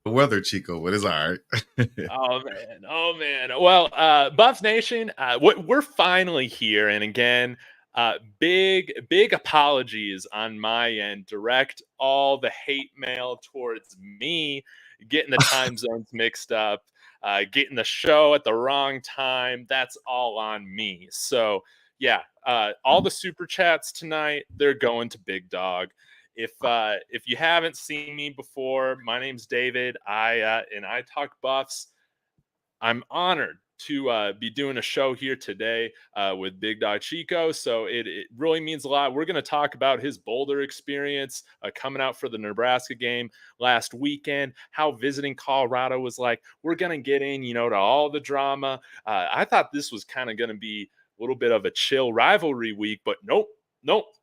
the weather, Chico, but it's all right. Oh man, oh man. Well, Buff Nation, we're finally here, and again, big apologies on my end. Direct all the hate mail towards me, getting the time zones mixed up, getting the show at the wrong time. That's all on me. So yeah, all the super chats tonight, they're going to Big Dog. If you haven't seen me before, my name's David. I talk Buffs. I'm honored to be doing a show here today with BiggDogg Chico. So it really means a lot. We're going to talk about his Boulder experience coming out for the Nebraska game last weekend, how visiting Colorado was like. We're going to get in, to all the drama. I thought this was kind of going to be a little bit of a chill rivalry week, but nope,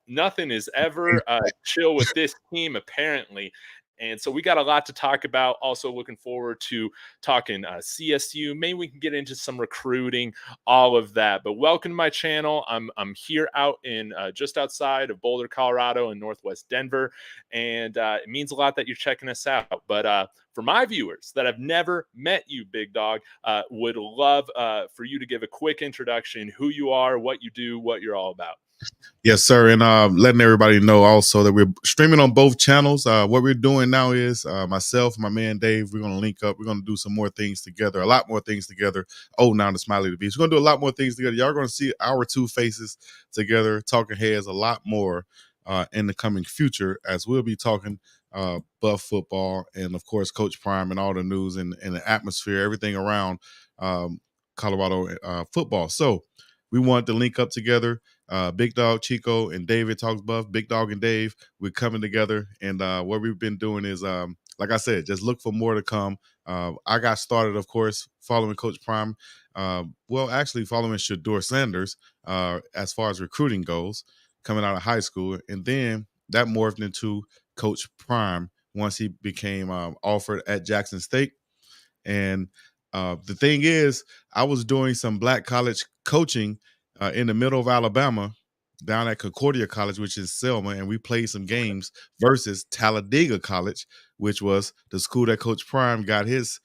nothing is ever chill with this team, apparently. And so we got a lot to talk about. Also, looking forward to talking CSU. Maybe we can get into some recruiting, all of that. But welcome to my channel. I'm here out in just outside of Boulder, Colorado, in Northwest Denver, and it means a lot that you're checking us out. But for my viewers that have never met you, BiggDogg, would love for you to give a quick introduction: who you are, what you do, what you're all about. Yes, sir. And letting everybody know also that we're streaming on both channels. What we're doing now is myself, my man Dave, we're going to link up. We're going to do some more things together, a lot more things together. Oh, now the Smiley the Beast. We're going to do a lot more things together. Y'all going to see our two faces together, talking heads a lot more in the coming future, as we'll be talking Buff football and, of course, Coach Prime and all the news and the atmosphere, everything around Colorado football. So we want to link up together. BiggDogg, Chico, and David Talks Buff. BiggDogg and Dave, we're coming together, and what we've been doing is, like I said, just look for more to come. I got started, of course, following Coach Prime. Actually, following Shedeur Sanders as far as recruiting goes, coming out of high school, and then that morphed into Coach Prime once he became offered at Jackson State. And the thing is, I was doing some black college coaching in the middle of Alabama, down at Concordia College, which is Selma, and we played some games versus Talladega College, which was the school that Coach Prime got his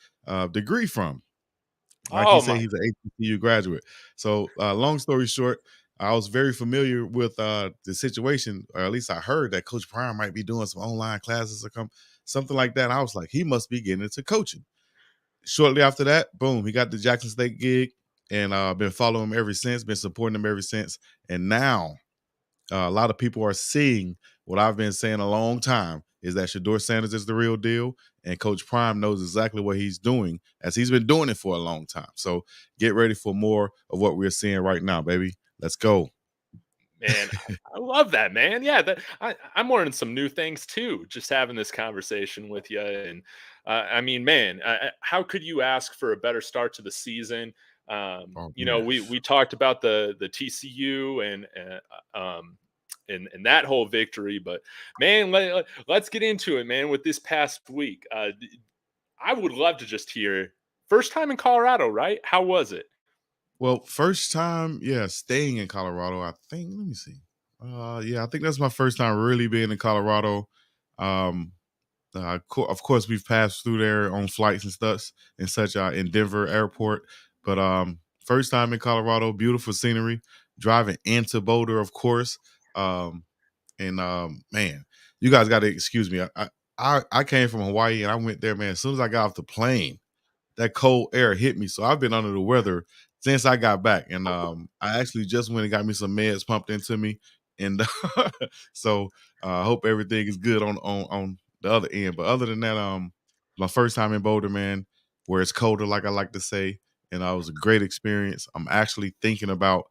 degree from. Like he Oh said, my! he's an HBCU graduate. So, long story short, I was very familiar with the situation, or at least I heard that Coach Prime might be doing some online classes or something like that. And I was like, he must be getting into coaching. Shortly after that, boom, he got the Jackson State gig, and been following him ever since, been supporting him ever since. And now a lot of people are seeing what I've been saying a long time, is that Shedeur Sanders is the real deal, and Coach Prime knows exactly what he's doing, as he's been doing it for a long time. So get ready for more of what we're seeing right now, baby. Let's go. Man, I love that, man. Yeah, I'm learning some new things too, just having this conversation with you. And I mean, man, how could you ask for a better start to the season? Oh, We talked about the TCU and that whole victory, but man, let's get into it, man. With this past week, I would love to just hear first time in Colorado, right? How was it? well, first time, yeah, staying in Colorado. I think. Let me see. Yeah, I think that's my first time really being in Colorado. Um, of course, we've passed through there on flights and stuff and such in Denver Airport. But first time in Colorado, beautiful scenery. Driving into Boulder, of course. And man, you guys got to excuse me. I came from Hawaii and I went there, man. As soon as I got off the plane, that cold air hit me. So I've been under the weather since I got back. And I actually just went and got me some meds pumped into me. And so I hope everything is good on the other end. But other than that, my first time in Boulder, man, where it's colder, like I like to say, and it was a great experience. I'm actually thinking about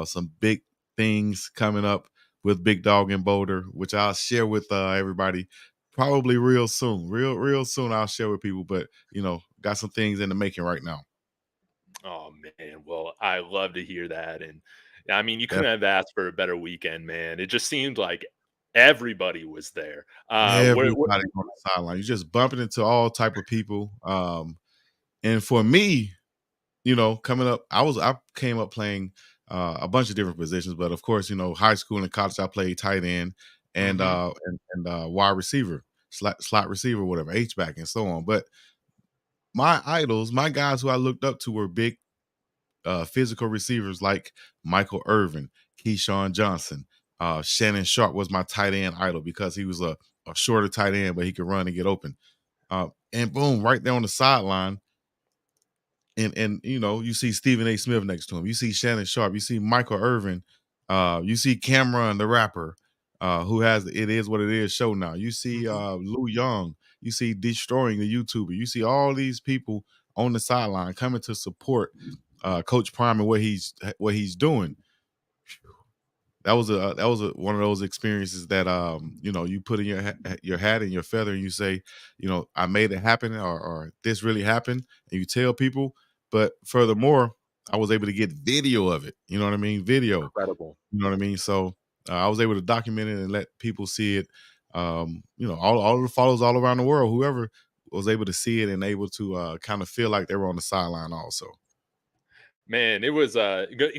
some big things coming up with BiggDogg in Boulder, which I'll share with everybody probably real soon. Real soon I'll share with people. But got some things in the making right now. Oh man, well, I love to hear that, and I mean, you Def- couldn't have asked for a better weekend, man. It just seemed like everybody was there. Where Everybody on the sideline. You're just bumping into all type of people. And for me, coming up, I came up playing a bunch of different positions, but of course, high school and college I played tight end and Mhm. wide receiver. slot receiver, whatever, H back, and so on. But my idols, my guys who I looked up to were big physical receivers like Michael Irvin, Keyshawn Johnson. Shannon Sharp was my tight end idol because he was a shorter tight end, but he could run and get open. And boom, right there on the sideline. And you see Stephen A. Smith next to him. You see Shannon Sharp. You see Michael Irvin. You see Cameron the rapper, who has the It Is What It Is show now. You see Lou Young. You see Destroying the YouTuber. You see all these people on the sideline coming to support Coach Prime and what he's doing. That was one of those experiences that you put in your hat and your feather and you say, I made it happen, or this really happened, and you tell people. But furthermore, I was able to get video of it. You know what I mean? Video. Incredible. You know what I mean? So I was able to document it and let people see it. All the followers all around the world, whoever was able to see it and able to kind of feel like they were on the sideline also. Man, it was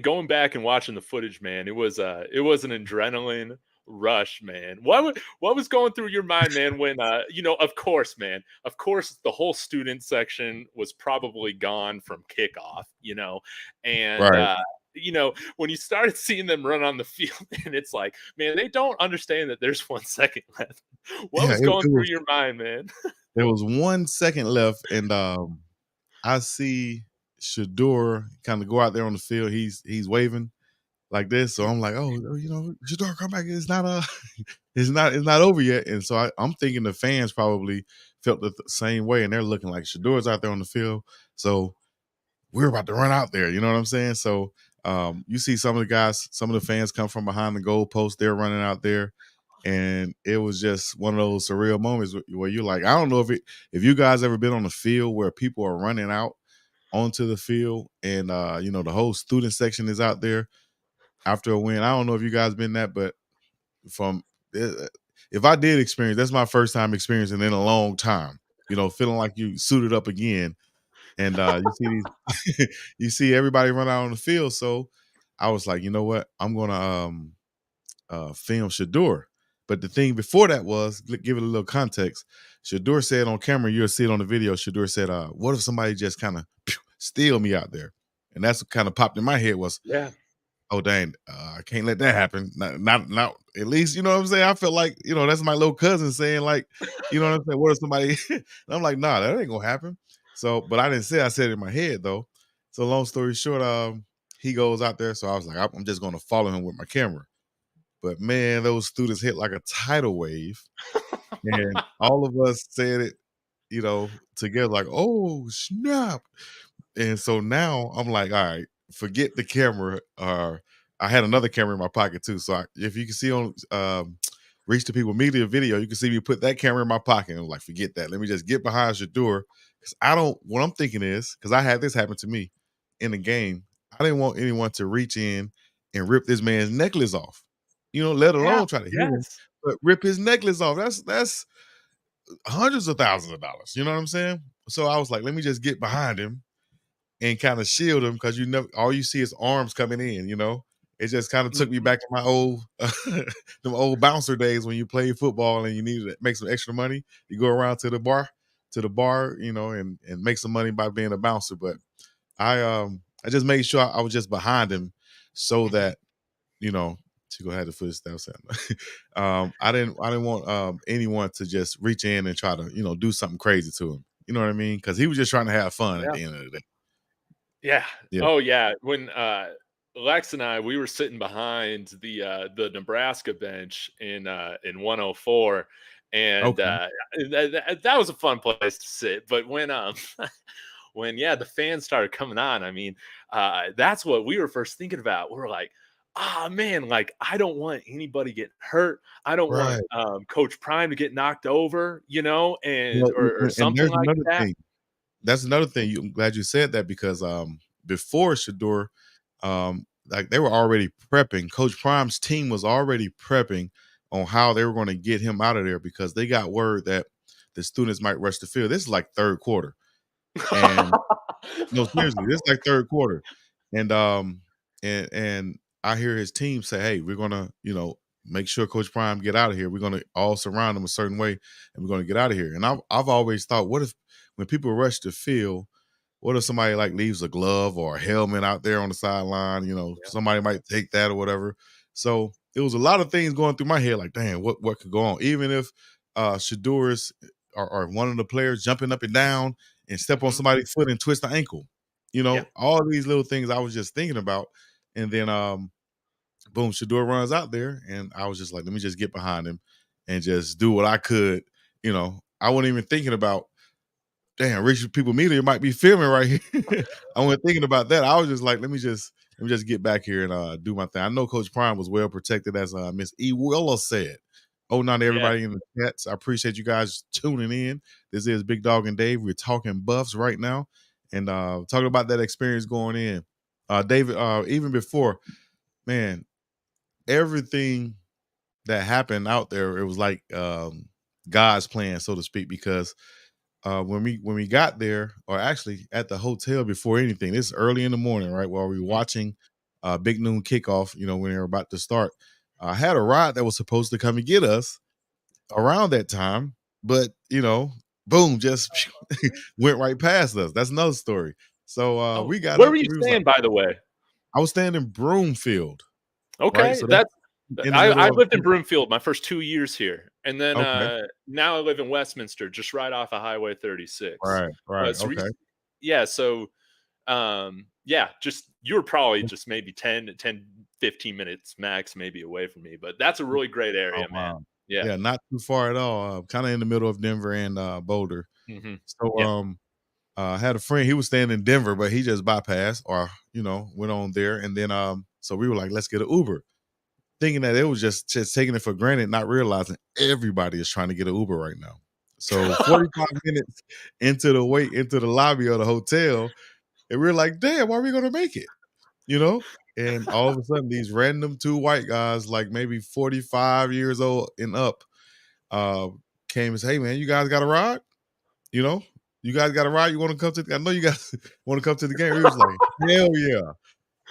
going back and watching the footage, man. It was an adrenaline rush, man. What was going through your mind, man, when of course, man. Of course the whole student section was probably gone from kickoff, and Right. when you started seeing them run on the field, and it's like, man, they don't understand that there's 1 second left. What Yeah, was going through your mind, man? there was 1 second left, and I see Shador kind of go out there on the field. He's waving like this, so I'm like, oh, Shador, come back. It's not it's not over yet. And so I'm thinking the fans probably felt the same way, and they're looking like Shador's out there on the field, so we're about to run out there. You know what I'm saying? So you see some of the guys, some of the fans come from behind the goal post. They're running out there. And it was just one of those surreal moments where you're like, I don't know if you guys ever been on the field where people are running out onto the field and the whole student section is out there after a win. I don't know if you guys been that, but from if I did experience, that's my first time experiencing in a long time. Feeling like you suited up again, and you see you see everybody run out on the field. So I was like, you know what, I'm gonna film Shador. But the thing before that was, give it a little context. Shador said on camera, you'll see it on the video. Shador said, "What if somebody just kind of steal me out there?" And that's what kind of popped in my head was, Yeah. "Oh dang, I can't let that happen. Not at least, you know what I'm saying." I felt like that's my little cousin saying like, you know what I'm saying. What if somebody? And I'm like, nah, that ain't gonna happen. So, but I didn't say. I said it in my head though. So long story short, he goes out there. So I was like, I'm just gonna follow him with my camera. But man, those students hit like a tidal wave, and all of us said it, together like, "Oh snap!" And so now I'm like, "All right, forget the camera." I had another camera in my pocket too, so if you can see on Reach the People Media video, you can see me put that camera in my pocket. And I'm like, forget that. Let me just get behind Shador because I don't. What I'm thinking is because I had this happen to me in the game. I didn't want anyone to reach in and rip this man's necklace off. Let Yeah. alone try to hit him, Yes. but rip his necklace off. That's hundreds of thousands of dollars. You know what I'm saying? So I was like, let me just get behind him and kind of shield him because all you see is arms coming in. It just kind of took me Mhm. back to my old them old bouncer days when you played football and you needed to make some extra money. You go around to the bar, and make some money by being a bouncer. But I just made sure I was just behind him so Mhm. that Chico had the footsteps. I didn't want anyone to just reach in and try to do something crazy to him. You know what I mean? Because he was just trying to have fun at Yeah. the end of the day. Yeah. Yeah. Oh, yeah. When Lex and I, we were sitting behind the Nebraska bench in 104, and Okay. that was a fun place to sit. But when when the fans started coming on, I mean, that's what we were first thinking about. We were like, ah, man, like I don't want anybody getting hurt. I don't want Right. Coach Prime to get knocked over, and Well, or and something there's like another that. thing. That's another thing. I'm glad you said that because before Shador, like they were already prepping. Coach Prime's team was already prepping on how they were going to get him out of there because they got word that the students might rush the field. This is like third quarter, and no, seriously, this is like third quarter, and I hear his team say, "Hey, we're gonna, make sure Coach Prime get out of here. We're gonna all surround him a certain way, and we're gonna get out of here. And I've always thought, what if when people rush the field, what if somebody like leaves a glove or a helmet out there on the sideline? You know, Yeah. somebody might take that or whatever. So it was a lot of things going through my head, like, damn, what could go on? Even if Shadur's or one of the players jumping up and down and step on Mhm. somebody's foot and twist the ankle. You Yeah. know, all these little things I was just thinking about. And then boom, Shador runs out there, and I was just like, let me just get behind him and just do what I could. You know, I wasn't even thinking about, damn, rich people media might be filming right here. I wasn't thinking about that. I was just like, let me just get back here and do my thing. I know Coach Prime was well protected, as Miss E. Willa said. Oh, not Yeah. everybody in the chats. I appreciate you guys tuning in. This is Big Dog and Dave. We're talking buffs right now and talking about that experience going in. David, even before, man, everything that happened out there, it was like God's plan, so to speak, because when we got there, or actually at the hotel before anything, this is early in the morning, right? While we were Mhm. watching Big Noon kickoff, you know, when they were about to start, I had a ride that was supposed to come and get us around that time, but you know, boom, just went right past us. That's another story. So Oh, we got where up were you and we was like, staying, by the way? I was staying in Broomfield, right? Okay, So that's that's in the I middle of lived in Broomfield my first 2 years here, and then, okay, now I live in Westminster, just right off of Highway 36. right, right, But so okay. yeah, so, yeah, just you were probably just maybe 15 minutes max maybe away from me, but that's a really great Oh, area, man. wow. Yeah. Yeah, not too far at all, kinda in the middle of Denver and, Boulder. Mhm. So, Yeah. I had a friend, he was staying in Denver, but he just bypassed or, you know, went on there, and then, so we were like, "Let's get an Uber," thinking that it was just taking it for granted, not realizing everybody is trying to get an Uber right now. So 45 minutes into the lobby of the hotel, and we're like, "Damn, are we gonna make it?" You know? And all of a sudden, these random 2 white guys, like maybe 45 years old and up, uh, came and said, "Hey, man, you guys got a ride? You know, you guys got a ride? You want to come to? I know you guys want to come to the game." He was like, "Hell yeah!"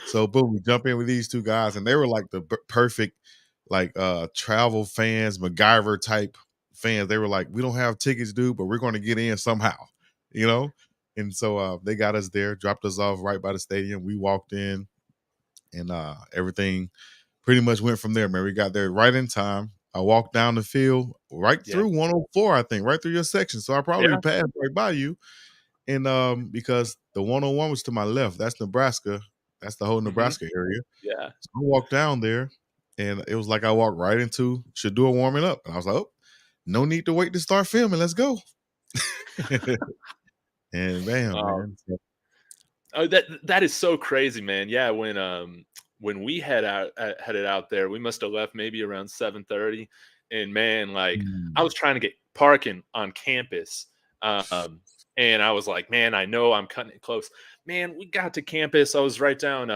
So boom, we jump in with these 2 guys, and they were like the perfect, like travel fans, MacGyver type fans. They were like, "We don't have tickets, dude, but we're going to get in somehow," you know. And so they got us there, dropped us off right by the stadium. We walked in, and everything pretty much went from there, man. We got there right in time. I walked down the field right Yeah. through 104, I think, right through your section. So I probably Yeah. passed right by you. And because the 101 was to my left, that's Nebraska. That's the whole Mhm. Nebraska area. Yeah. So I walked down there, and it was like I walked right into Shador warming up. And I was like, oh, no need to wait to start filming. Let's go. And bam, Um man. So, Oh, that is so crazy, man. Yeah, when we headed out there, we must have left maybe around 7:30, and man, like I mm, was trying to get parking on campus, um, and I was like, man, I know I'm cutting it close. Man, we got to campus. I was right down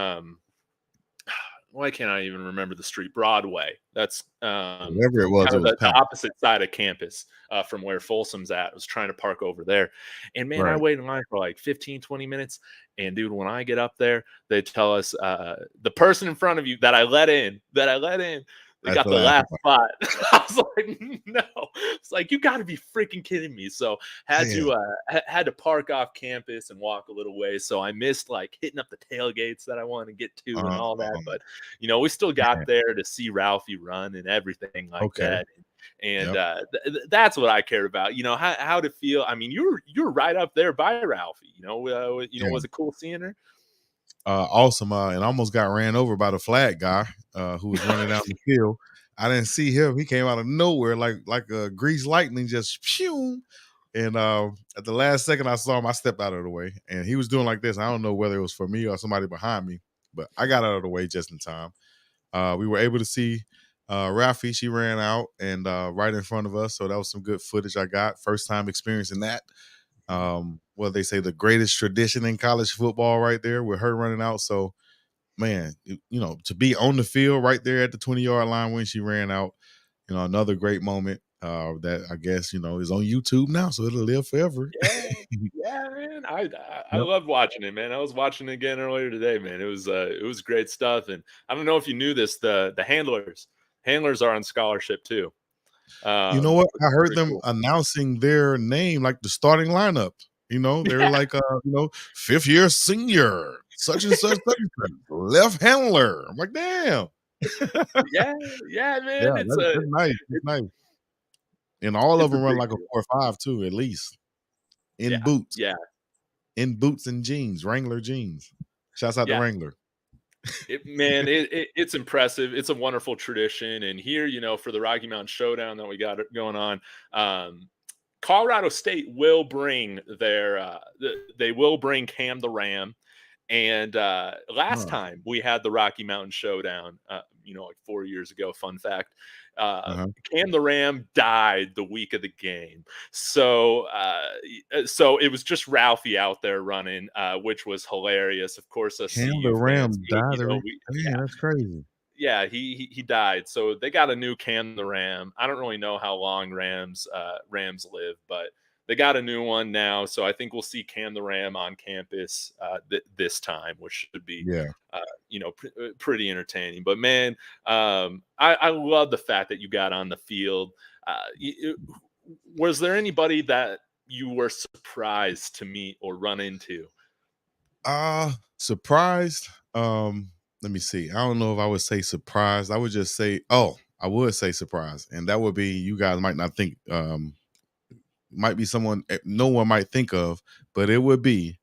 why can't I even remember the street? Broadway. That's whatever it was, kind it of was the packed. opposite side of campus from where Folsom's at. I was trying to park over there. And man, I Right. waited in line for like 15, 20 minutes. And dude, when I get up there, they tell us the person in front of you that I let in, they That's got the the last last one. spot. I was like, no. It's like you got to be freaking kidding me. So had Damn. to had to park off campus and walk a little way. So I missed like hitting up the tailgates that I wanted to get to and all that. Um, But we still got man. there to see Ralphie run and everything like Okay. that. And Yep. that's what I cared about. How to feel. I mean, you're right up there by Ralphie. Yeah. Was it cool seeing her? Awesome. And almost got ran over by the flag guy who was running down the field. I didn't see him. He came out of nowhere like a greased lightning, just pew. And at the last second I saw him, I stepped out of the way, and he was doing like this. I don't know whether it was for me or somebody behind me, but I got out of the way just in time. We were able to see Rafi. She ran out and right in front of us, so that was some good footage I got. First time experiencing that. Well, they say the greatest tradition in college football right there with her running out. So, man, to be on the field right there at the 20-yard line when she ran out, another great moment that I guess, is on YouTube now. So it'll live forever. Yeah, yeah, man. I Yep. love watching it, man. I was watching it again earlier today, man. It was great stuff. And I don't know if you knew this, the handlers. Handlers are on scholarship too. You know what? Which I is heard pretty them cool. announcing their name, like the starting lineup. They're Yeah, like, fifth year senior, such and such, left handler. I'm like, damn. yeah, yeah, Yeah, man. that's nice. That's It's nice. And all of it's a them run big like a deal. 4.5 too, at least Yeah, in boots, yeah, and jeans, Wrangler jeans. Shouts out to yeah. Wrangler. Man, it's impressive. It's a wonderful tradition, and here, for the Rocky Mountain Showdown that we got going on, um, Colorado State will bring they will bring Cam the Ram. And last Huh. time we had the Rocky Mountain Showdown, like 4 years ago, fun fact, uh, Uh-huh. Cam the Ram died the week of the game. So it was just Ralphie out there running, which was hilarious. Of course, us Cam the CU fans, Ram died every. yeah, Man, that's crazy. yeah, he died. So they got a new Cam the Ram. I don't really know how long Rams live, but they got a new one now. So I think we'll see Cam the Ram on campus this time, which should be Yeah. uh, pretty entertaining. But man, I love the fact that you got on the field. Was there anybody that you were surprised to meet or run into? Surprised. Let me see. I don't know if I would say surprised. I would just say, oh, I would say surprised. And that would be, you guys might not think, might be someone no one might think of, but it would be,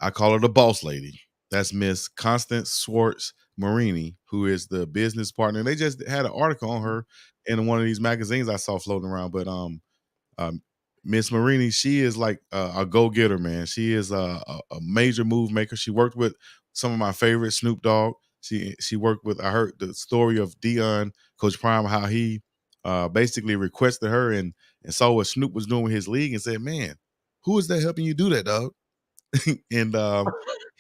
I call her the boss lady. That's Miss Constance Swartz Marini, who is the business partner. They just had an article on her in one of these magazines I saw floating around. But um, Miss Marini, she is like a go getter, man. She is a major move maker. She worked with some of my favorites, Snoop Dogg. She worked with. I heard the story of Dion, Coach Prime, how he basically requested her and saw what Snoop was doing with his league and said, "Man, who is that helping you do that, dog?" And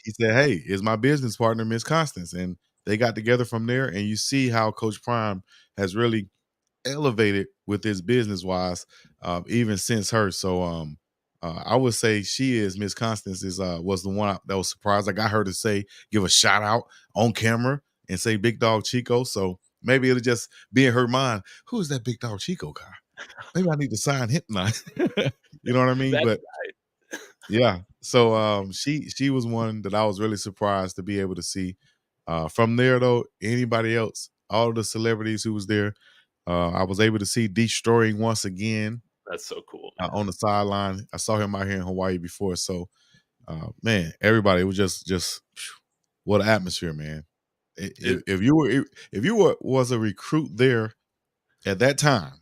he said, "Hey, is my business partner, Miss Constance," and they got together from there. And you see how Coach Prime has really elevated with his business wise, even since her. So I would say she is Miss Constance is was the one that was surprised. I got her to say give a shout out on camera and say Big Dog Chico. So maybe it'll just be in her mind. Who is that Big Dog Chico guy? Maybe I need to sign him now. You know what I mean? That's But yeah. So she was one that I was really surprised to be able to see. From there though, anybody else, all the celebrities who was there, I was able to see Destroying once again that's so cool, man. on the sideline. I saw him out here in Hawaii before. So man, everybody, it was just what an atmosphere, man. It, If you were was a recruit there at that time,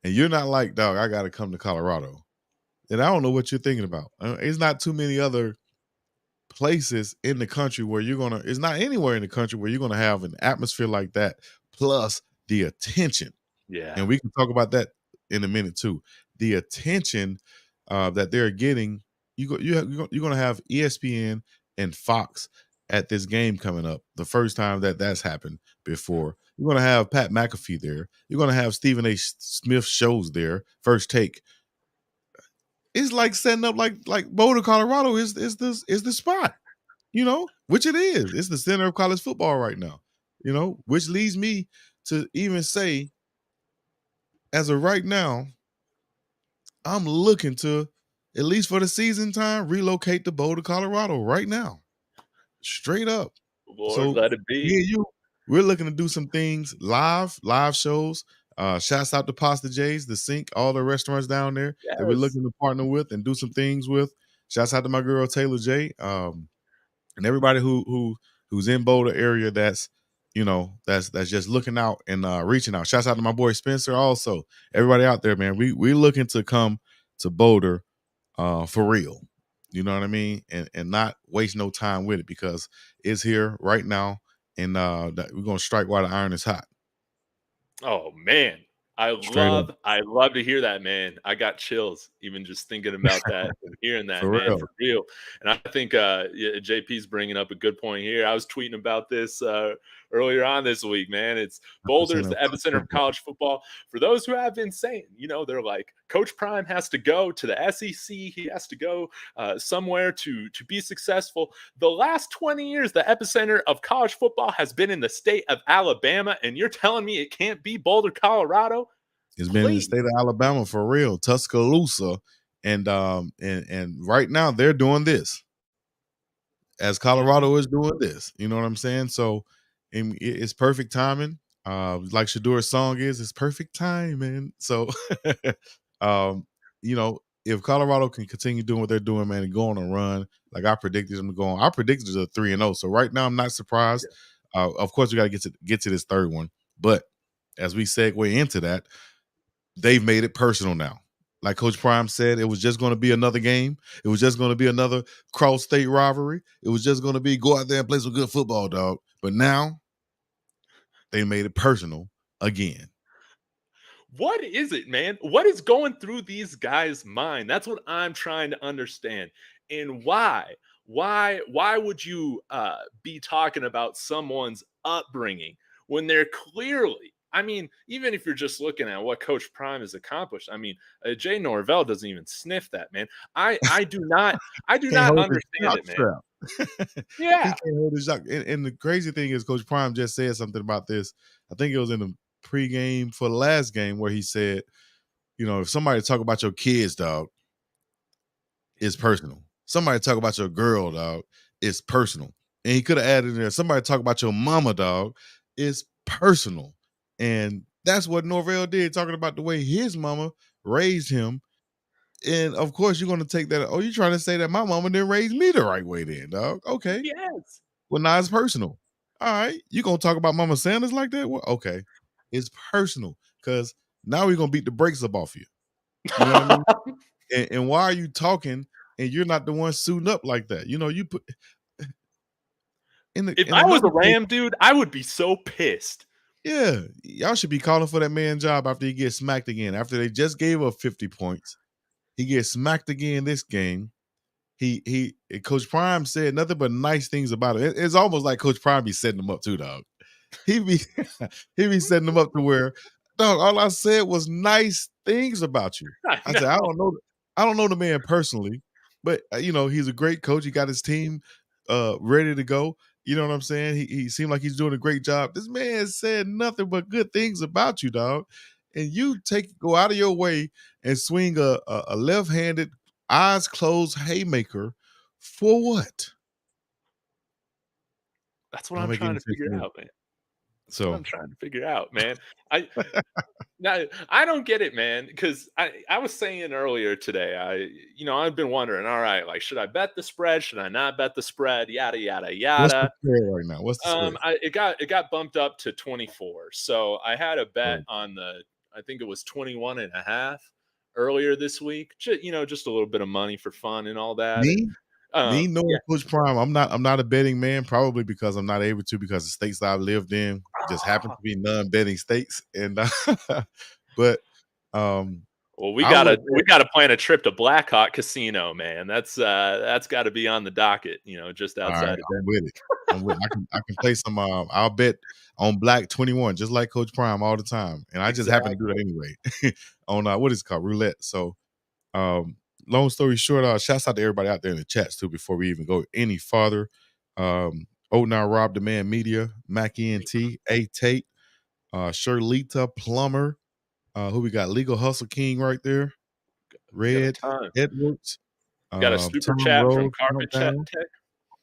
and you're not like, dog, I got to come to Colorado, then I don't know what you're thinking about. It's not too many other places in the country where you're gonna. It's not anywhere in the country where you're gonna have an atmosphere like that, plus the attention. yeah. And we can talk about that in a minute too. The attention that they're getting, you're going to have ESPN and Fox at this game coming up. The first time that that's happened before, you're going to have Pat McAfee there. You're going to have Stephen A. Smith shows there. First Take. It's like setting up like Boulder, Colorado is the spot. Which it is. It's the center of college football right now. Which leads me to even say, as of right now, I'm looking to, at least for the season time, relocate to Boulder, Colorado right now. Straight up. Lord, So let it me be. and you, we're looking to do some things live shows. Shouts out to Pasta J's, the Sink, all the restaurants down there that we're Yes. looking to partner with and do some things with. Shouts out to my girl Taylor J. And everybody who's in Boulder area that's just looking out and reaching out. Shouts out to my boy Spencer also. Everybody out there, man. We looking to come to Boulder for real. You know what I mean? And not waste no time with it because it's here right now and we're gonna strike while the iron is hot. Oh man. Straight up. I love to hear that, man. I got chills even just thinking about that and hearing that, For man, real. for real. And I think yeah, JP's bringing up a good point here. I was tweeting about this earlier on this week, man. It's Boulder is 100% the of college epicenter of football. college football. For those who have been saying, they're like, Coach Prime has to go to the SEC. He has to go somewhere to be successful. The last 20 years, the epicenter of college football has been in the state of Alabama, and you're telling me it can't be Boulder, Colorado? It's been in the Please. state of Alabama for real, Tuscaloosa, and right now they're doing this as Mhm. Colorado is doing this. You know what I'm saying? So it's perfect timing. Like Shadur's song is, it's perfect timing. So, um, if Colorado can continue doing what they're doing, man, and go on a run, like I predicted them to go on, I predicted it a 3-0. So right now, I'm not surprised. Yeah. Of course, we got to get to this third one, but as we segue into that, they've made it personal now. Like Coach Prime said, it was just going to be another game. It was just going to be another cross-state rivalry. It was just going to be go out there and play some good football, dog. But now they made it personal again. What is it, man? What is going through these guys' mind? That's what I'm trying to understand. And why? Why would you be talking about someone's upbringing when they're clearly, I mean, even if you're just looking at what Coach Prime has accomplished, I mean, Jay Norvell doesn't even sniff that, man. I do not Can't hold his understand jock it, man. strap. He Yeah. can't hold his jock. And the crazy thing is, Coach Prime just said something about this. I think it was in the pregame for the last game where he said, if somebody talk about your kids, dog, it's personal. Somebody talk about your girl, dog, it's personal. And he could have added in there, somebody talk about your mama, dog, it's personal. And that's what Norvell did, talking about the way his mama raised him. And of course, you're going to take that. Oh, you're trying to say that my mama didn't raise me the right way, then, dog? Okay. Yes. Well, now it's personal. All right. You going to talk about Mama Sanders like that? Well, okay. It's personal because now we're going to beat the brakes up off you. You know what I mean? And why are you talking and you're not the one suiting up like that? You put in the If in I was another a case, Ram, dude, I would be so pissed. yeah, y'all should be calling for that man job after he gets smacked again. After they just gave up 50 points, he gets smacked again this game. He Coach Prime said nothing but nice things about it. It's almost like Coach Prime be setting him up too, dog. He be he be setting them up to where, dog, all I said was nice things about you. I I said, I know. don't know, I don't know the man personally, but he's a great coach. He got his team ready to go. You know what I'm saying? He seemed like he's doing a great job. This man said nothing but good things about you, dog. And you go out of your way and swing a left-handed, eyes closed haymaker for what? That's what I don't I'm make trying any to sense figure to me. out, man. That's what So I'm trying to figure out, man. I Now, I don't get it, man, because I was saying earlier today, I've been wondering, all right, like, should I bet the spread? Should I not bet the spread? Yada yada what's the yada. spread right now? What's the spread? It got bumped up to 24. So I had a bet Oh, on I think it was 21 and a half earlier this week. Just a little bit of money for fun and all that. And me? Me yeah. knowing Coach Prime, I'm not a betting man, probably because I'm not able to because the states that I've lived in just happen to be non-betting states. And but um Well, we I would gotta bet. we gotta plan a trip to Blackhawk Casino, man. That's got to be on the docket. Just All right, outside of I'm with it. I can play some I'll bet on Black 21, just like Coach Prime all the time. And I just happen to do that Exactly. anyway. On what is it called? Roulette. So um long story short, shouts out to everybody out there in the chats too before we even go any farther. Oh now Rob the Man Media, Mac ENT, A Tate, Shirlita Plummer, who we got? Legal Hustle King right there. We got a Red ton. Edwards, We got a super Tom chat from Rose, Carpet Chat Countdown. Tech.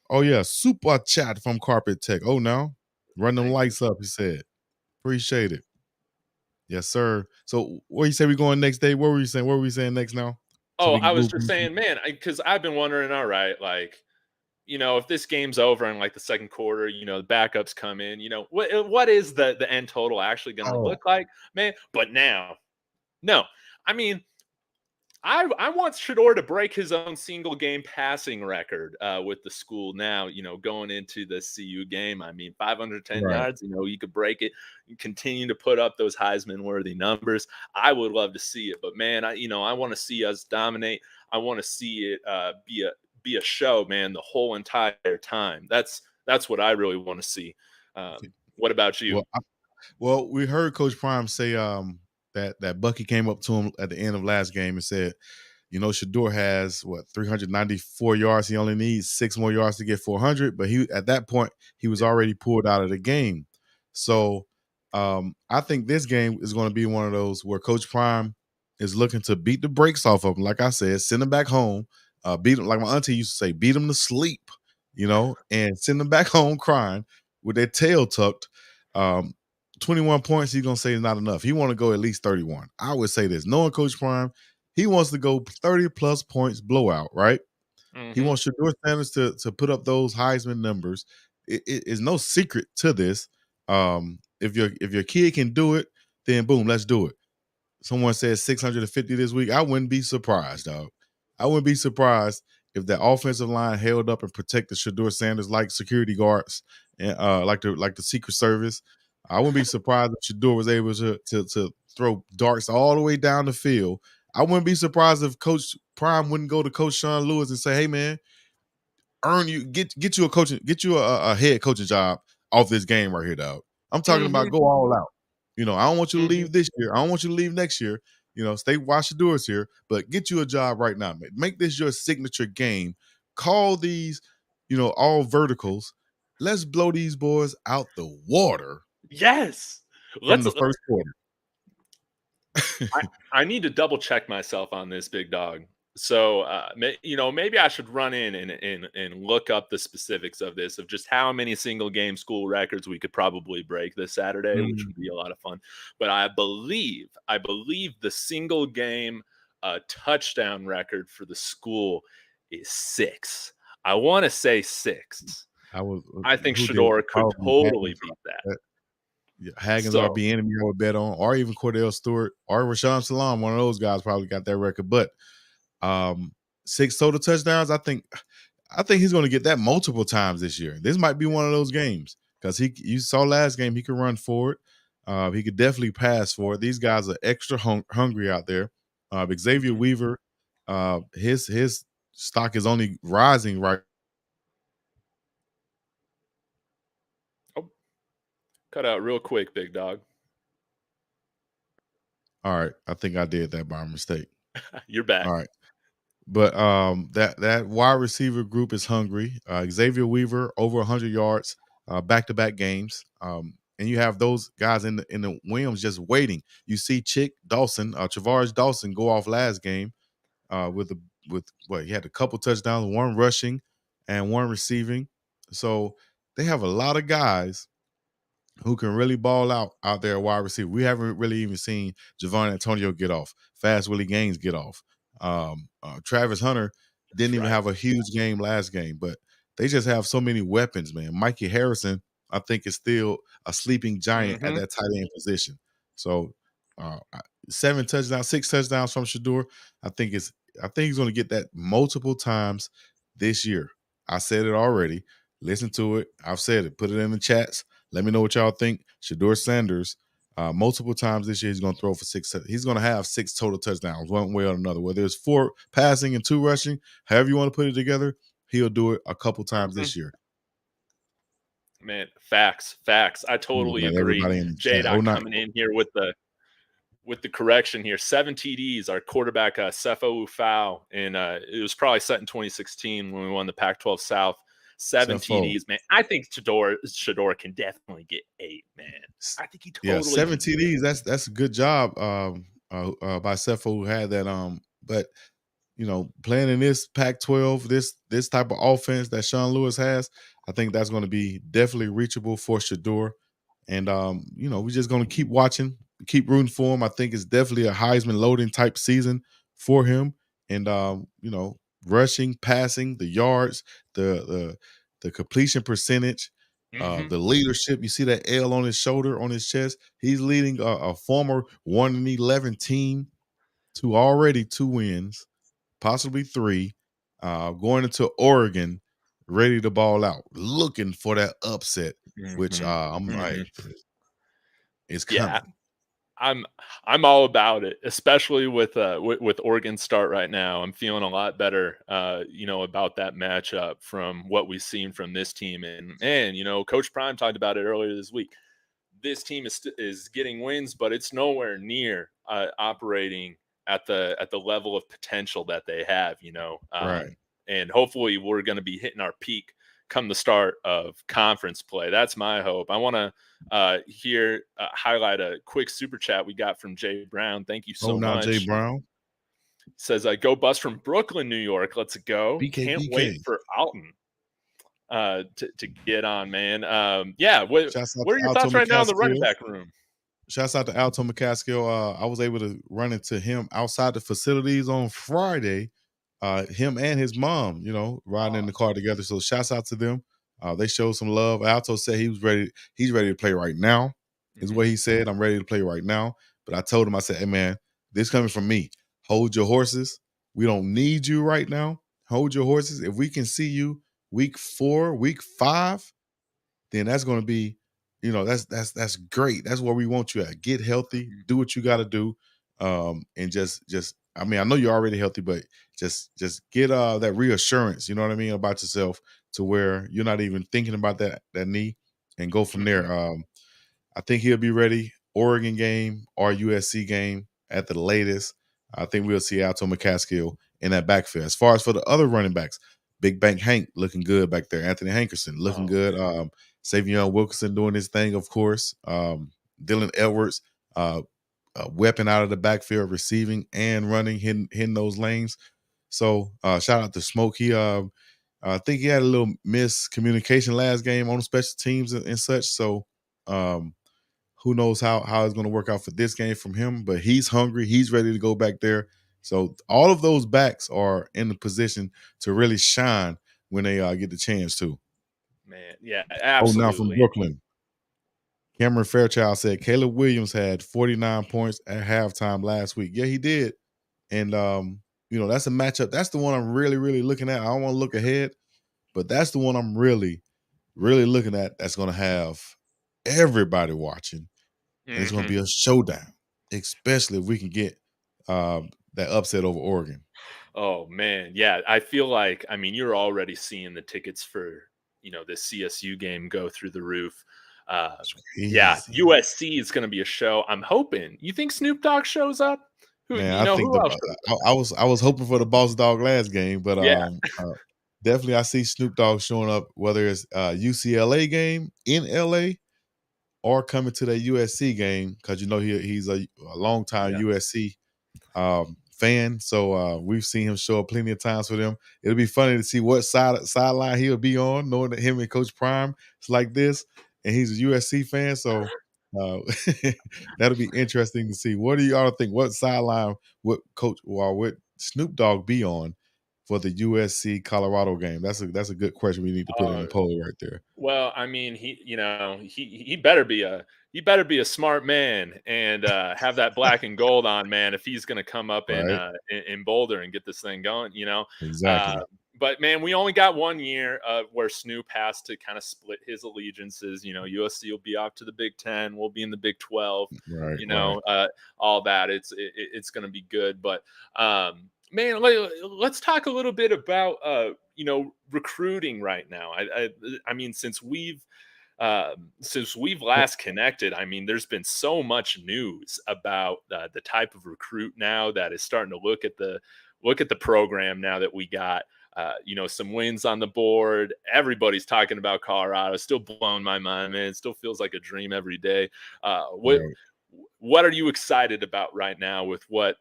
Oh yeah, super chat from Carpet Tech. Oh now, run them Thank you. lights up. He said, appreciate it. Yes sir. So where you say we going next day? What were you saying? What were we saying next now? So Oh, we can I was move. just saying, man, because I've been wondering, all right, like, if this game's over in like the second quarter, the backups come in, what is the end total actually going to Oh, look like, man? But now, no, I mean, I want Shador to break his own single game passing record with the school now, going into the CU game. I mean, 510 right. yards, you could break it, you continue to put up those Heisman worthy numbers. I would love to see it, but man, I want to see us dominate. I want to see it be a show, man, the whole entire time. That's what I really want to see. What about you? Well, we heard Coach Prime say that Bucky came up to him at the end of last game and said, Shador has what 394 yards. He only needs 6 more yards to get 400. But he at that point he was already pulled out of the game. So I think this game is going to be one of those where Coach Prime is looking to beat the brakes off of him. Like I said, send him back home. Beat him, like my auntie used to say, beat him to sleep. And send them back home crying with their tail tucked. 21 points, he's gonna say is not enough. He want to go at least 31. I would say this, knowing Coach Prime, he wants to go 30 plus points blowout, right? He wants Shador Sanders to put up those Heisman numbers. It is no secret to this. If your kid can do it, then boom, let's do it. Someone says 650 this week. I wouldn't be surprised, dog. I wouldn't be surprised if the offensive line held up and protected Shador Sanders like security guards and like the Secret Service. I wouldn't be surprised if Shador was able to throw darts all the way down the field. I wouldn't be surprised if Coach Prime wouldn't go to Coach Sean Lewis and say, "Hey, man, get you a head coaching job off this game right here, dog. I'm talking about go all out. I don't want you to leave this year. I don't want you to leave next year. Stay watch the doors here, but get you a job right now. Make this your signature game. Call these, all verticals. Let's blow these boys out the water." Yes. From the first quarter. I need to double check myself on this, Big Dog. So, maybe I should run in and look up the specifics of this, of just how many single game school records we could probably break this Saturday, which would be a lot of fun. But I believe the single game touchdown record for the school is 6. I want to say 6. I think Shador could totally beat that. Haggins or Enemy I would bet on, or even Cordell Stewart or Rashawn Salam. One of those guys probably got that record. But 6 total touchdowns, I think he's going to get that multiple times this year. This might be one of those games because you saw last game he could run for it. He could definitely pass for it. These guys are extra hungry out there. Xavier Weaver, his stock is only rising right. Cut out real quick, Big Dog. All right. I think I did that by mistake. You're back. All right. But that wide receiver group is hungry. Xavier Weaver, over 100 yards, back-to-back games. And you have those guys in the Williams just waiting. You see Chick Dawson, Travaris Dawson, go off last game with what he had a couple touchdowns, 1 rushing and 1 receiving. So they have a lot of guys who can really ball out there wide receiver. We haven't really even seen Javon Antonio get off. Fast Willie Gaines get off. Travis Hunter didn't even have a huge game last game, but they just have so many weapons, man. Mikey Harrison, I think, is still a sleeping giant at that tight end position. So 6 touchdowns from Shador. I think he's going to get that multiple times this year. I said it already. Listen to it. I've said it. Put it in the chats. Let me know what y'all think. Shador Sanders, multiple times this year, he's going to throw for 6. He's going to have 6 total touchdowns, one way or another. Whether it's 4 passing and 2 rushing, however you want to put it together, he'll do it a couple times this year. Man, facts. I totally agree. J-Dog coming in here with the correction here. 7 TDs. Our quarterback, Sefo Ufau, and it was probably set in 2016 when we won the Pac-12 South. 7 TDs, man. I think Shador can definitely get 8, man. I think he totally 7 TDs. That's a good job by Sefo who had that. But playing in this Pac-12, this type of offense that Sean Lewis has, I think that's going to be definitely reachable for Shador. And we're just going to keep watching, keep rooting for him. I think it's definitely a Heisman loading type season for him. And rushing, passing, the yards, the completion percentage, the leadership. You see that L on his shoulder, on his chest. He's leading a former 1-11 team to already 2 wins, possibly 3, going into Oregon, ready to ball out, looking for that upset, which I'm like, it's coming. Yeah. I'm all about it, especially with Oregon's start right now. I'm feeling a lot better, about that matchup from what we've seen from this team. And Coach Prime talked about it earlier this week. this team is getting wins, but it's nowhere near operating at the level of potential that they have. Right. And hopefully we're going to be hitting our peak come the start of conference play. That's my hope. I want to highlight a quick super chat we got from Jay Brown. Thank you Oh, so now Jay much. Brown. Says, go Bus from Brooklyn, New York. Let's go. Can't wait BK. for Alton to get on, man. Yeah. What Shouts out are to your Alto thoughts right now in the running McCaskill. back room? Shouts out to Alto McCaskill. I was able to run into him outside the facilities on Friday. Him and his mom, riding in the car together. So shouts out to them. They showed some love. Alto said he was ready. He's ready to play right now, is what he said. I'm ready to play right now. But I told him, I said, hey, man, this coming from me. Hold your horses. We don't need you right now. Hold your horses. If we can see you week 4, week 5, then that's going to be, that's great. That's where we want you at. Get healthy, do what you got to do, and just. I mean, I know you're already healthy, but just get that reassurance. You know what I mean, about yourself, to where you're not even thinking about that knee, and go from there. I think he'll be ready. Oregon game or USC game at the latest. I think we'll see Alto McCaskill in that backfield. As far as for the other running backs, Big Bank Hank looking good back there. Anthony Hankerson looking good. Savion Wilkinson doing his thing, of course. Dylan Edwards, a weapon out of the backfield, receiving and running, hitting those lanes. So shout out to Smoke. I think he had a little miscommunication last game on special teams and such. So who knows how it's going to work out for this game from him, but he's hungry. He's ready to go back there. So all of those backs are in the position to really shine when they get the chance to. Man, yeah, Oh, now from absolutely. Brooklyn, Cameron Fairchild said Caleb Williams had 49 points at halftime last week. Yeah, he did. And, that's a matchup. That's the one I'm really, really looking at. I don't want to look ahead, but that's the one I'm really, really looking at that's going to have everybody watching. And it's going to be a showdown, especially if we can get that upset over Oregon. Oh man, yeah. I feel like, you're already seeing the tickets for this CSU game go through the roof. Yeah, USC is going to be a show. I'm hoping. You think Snoop Dogg shows up? Man, I think Who else shows up? I was hoping for the Boss Dog last game, but Yeah. definitely I see Snoop Dogg showing up, whether it's UCLA game in LA or coming to that USC game, because he's a longtime USC fan. So we've seen him show up plenty of times for them. It'll be funny to see what sideline he'll be on, knowing that him and Coach Prime is like this, and he's a USC fan. So that'll be interesting to see. What do y'all think? What sideline would Coach or would Snoop Dogg be on for the USC Colorado game? That's a good question we need to put in the poll right there. Well, he better be a smart man and have that black and gold on, man, if he's going to come up in Boulder and get this thing going. Exactly. But man, we only got 1 year where Snoop has to kind of split his allegiances. USC will be off to the Big Ten. We'll be in the Big 12. Right. All that. It's going to be good. But man, let's talk a little bit about recruiting right now. I mean, since we've last connected, there's been so much news about the type of recruit now that is starting to look at the program now that we got some wins on the board. Everybody's talking about Colorado. Still blowing my mind, man. It still feels like a dream every day. What are you excited about right now with what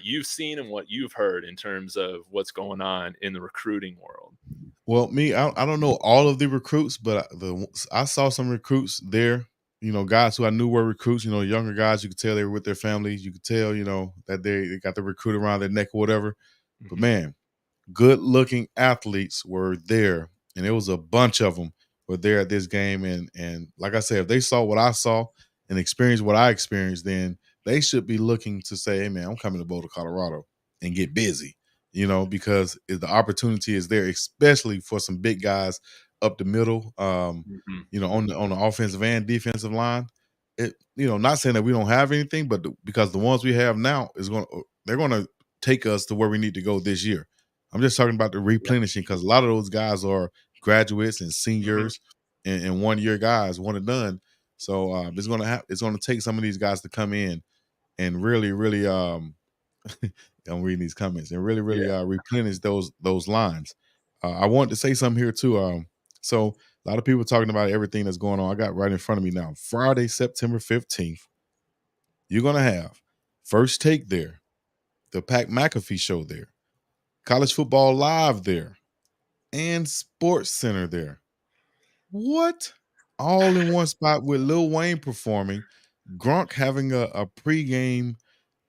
you've seen and what you've heard in terms of what's going on in the recruiting world? Well, I don't know all of the recruits, but I saw some recruits there. Guys who I knew were recruits. Younger guys, you could tell they were with their families. You could tell, that they got the recruit around their neck or whatever. But man, good-looking athletes were there, and there was a bunch of them were there at this game. And like I said, if they saw what I saw and experienced what I experienced, then they should be looking to say, hey, man, I'm coming to Boulder, Colorado, and get busy, because the opportunity is there, especially for some big guys up the middle, on the offensive and defensive line. Not saying that we don't have anything, but because the ones we have now they're going to take us to where we need to go this year. I'm just talking about the replenishing, because a lot of those guys are graduates and seniors and 1 year guys, one and done. So it's gonna take some of these guys to come in and really I'm reading these comments and really Yeah. replenish those lines. I want to say something here too. So a lot of people talking about everything that's going on. I got right in front of me now. Friday, September 15th, you're gonna have First Take there, the Pat McAfee show there, College Football Live there, and Sports Center there. What? All in one spot with Lil Wayne performing, Gronk having a pregame,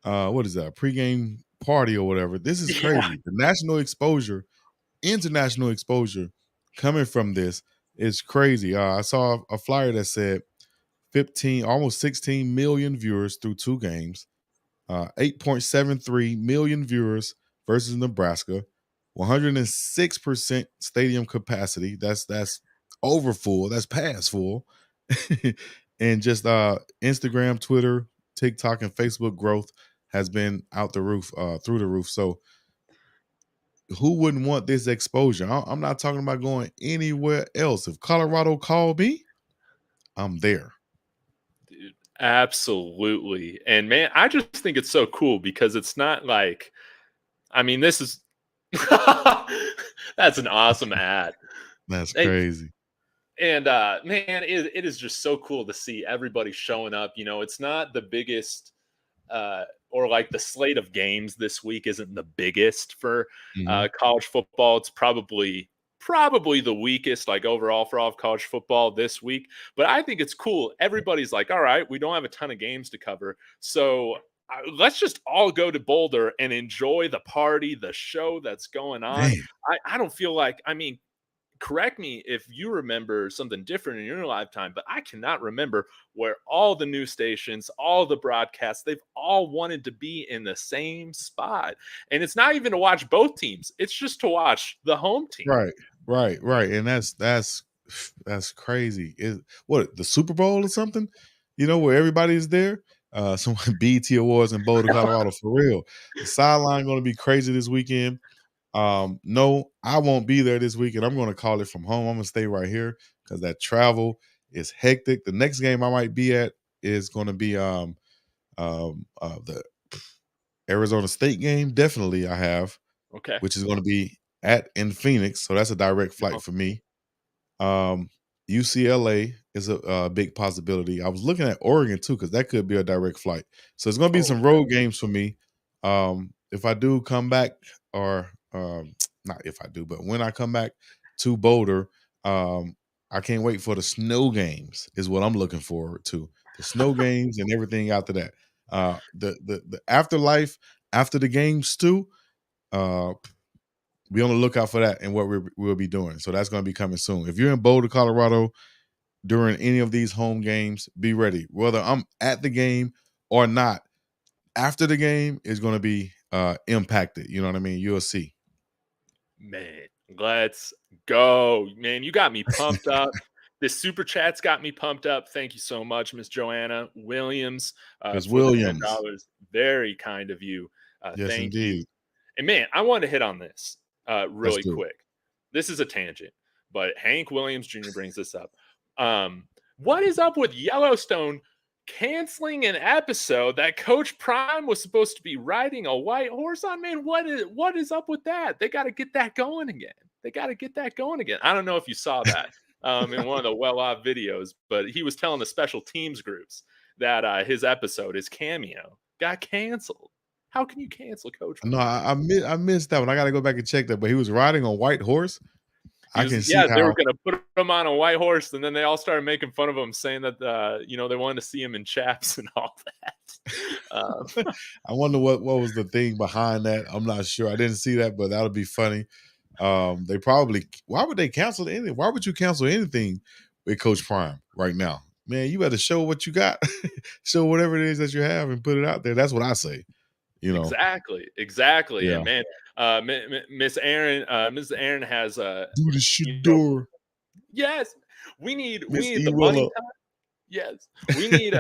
what is that? A pregame party or whatever. This is Yeah. crazy. The national exposure, international exposure coming from this is crazy. I saw a flyer that said 15, almost 16 million viewers through 2 games. 8.73 million viewers versus Nebraska, 106% stadium capacity. That's over full. That's past full. And just Instagram, Twitter, TikTok, and Facebook growth has been out the roof, through the roof. So who wouldn't want this exposure? I'm not talking about going anywhere else. If Colorado called me, I'm there. Dude, absolutely. And man, I just think it's so cool because it's not like, I mean, this is that's an awesome ad. That's Hey, crazy. and man, it is just so cool to see everybody showing up. You know, it's not the biggest or like the slate of games this week isn't the biggest for Mhm. college football. It's probably the weakest like overall for all of college football this week. But I think it's cool. Everybody's like, all right, we don't have a ton of games to cover, so let's just all go to Boulder and enjoy the party, the show that's going on. Man, I don't feel like, I mean, correct me if you remember something different in your lifetime, but I cannot remember where all the news stations, all the broadcasts, they've all wanted to be in the same spot. And it's not even to watch both teams, it's just to watch the home team. right, and that's crazy. Is what the Super Bowl or something? You know where everybody is there. Some BET Awards in Boulder, Colorado, for real. The sideline going to be crazy this weekend. No, I won't be there this weekend. I'm going to call it from home. I'm going to stay right here because that travel is hectic. The next game I might be at is going to be the Arizona State game. Definitely, I have, Okay. which is going to be in Phoenix. So that's a direct flight for me. Um, UCLA is a big possibility. I was looking at Oregon too because that could be a direct flight. So it's going to be Oh, some road games for me. If I do come back, or not if I do, but when I come back to Boulder, I can't wait for the snow games. Is what I'm looking forward to. The snow games and everything after that. The afterlife after the games too. Uh, be on the lookout for that and what we'll be doing. So that's going to be coming soon. If you're in Boulder, Colorado, during any of these home games, be ready. Whether I'm at the game or not, after the game is going to be impacted. You know what I mean? You'll see. man, let's go. Man, you got me pumped up. This super chat's got me pumped up. Thank you so much, Miss Joanna Williams, Because for the Williams, $10. Very kind of you. yes, Thank you. indeed. And man, I want to hit on this Let's really do it. quick. This is a tangent, but Hank Williams Jr. brings this up. What is up with Yellowstone canceling an episode that Coach Prime was supposed to be riding a white horse on? Man, what is up with that? They got to get that going again. They got to get that going again. I don't know if you saw that in one of the well-off videos, but he was telling the special teams groups that his episode, his cameo, got canceled. How can you cancel Coach No, Prime? I missed that one. I got to go back and check that. But he was riding a white horse. He I was, can see yeah, they were how. gonna put him on a white horse, and then they all started making fun of him, saying that they wanted to see him in chaps and all that. I wonder what was the thing behind that. I'm not sure. I didn't see that, but that'll be funny. They probably. Why would they cancel anything? Why would you cancel anything with Coach Prime right now? Man, you better show what you got, show whatever it is that you have, and put it out there. That's what I say. You know, Exactly, yeah. and man, Miss Aaron has Do the you know, shador, yes, we need Miss the money Ewilla. time. Yes, we need